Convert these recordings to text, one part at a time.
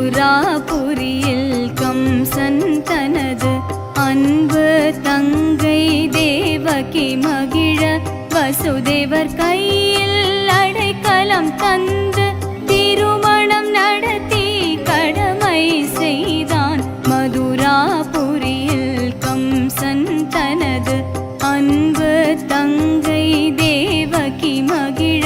மதுராபுரியில் கம்சன் தனது அன்பு தங்கை தேவகி மகிழ வசுதேவர் கையில் அடைக்கலம் தந்து திருமணம் நடத்தி கடமை செய்தான். மதுராபுரியில் கம்சன் தனது அன்பு தங்கை தேவகி மகிழ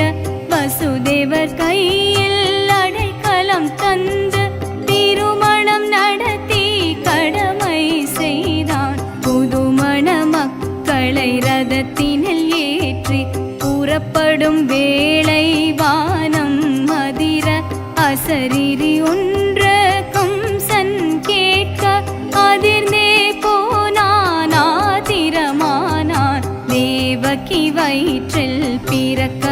வசுதேவர் கையில் அடைக்கலம் தந்து திருமணம் நடத்தி கடமை செய்தான். புதுமண மக்களை ரதத்தினில் ஏற்றி புறப்படும் வேளை வானம் அதிர அசரீரி ஒன்று கம்சன் கேட்க அதிர்ந்தே போனான் ஆதிரமானான். தேவகி வயிற்றில் பிறக்க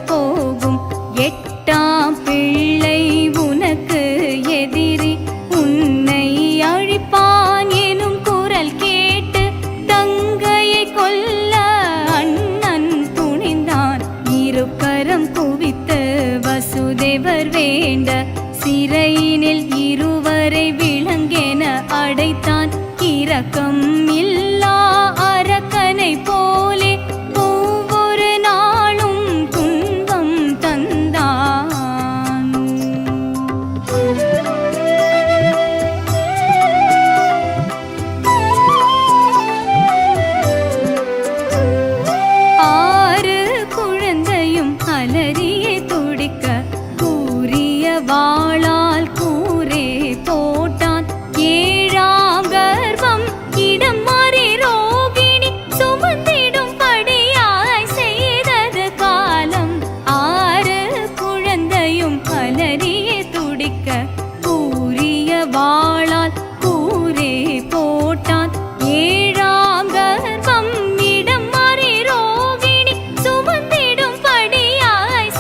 போகும் 8ஆம் பிள்ளை உனக்கு எதிரி உன்னை அழிப்பான் எனும் குரல் கேட்டு தங்கையை கொல்ல அண்ணன் துணிந்தான். இருகரம் குவித்து வசுதேவர் வேண்ட சிறையினில் இருவரை விலங்கென அடைத்தான். இரக்கம் இல்லா அரக்கனை போலே ஒவ்வொரு நாளும் துன்பம் தந்தான். ஆறு குழந்தையும் அலறியே துடிக்க கூறிய வாளால் கூரே போட்டான். 7ஆம் கர்ப்பம் இடம் மாறி ரோகிணி சுமந்திடும் படியாய் செய்தது காலம். 6 குழந்தையும் அலறியே துடிக்க கூறிய வாளால் கூரே போட்டான். 7ஆம் கர்ப்பம் இடம் மாறி ரோகிணி சுமந்திடும் படியாய்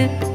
கண்டு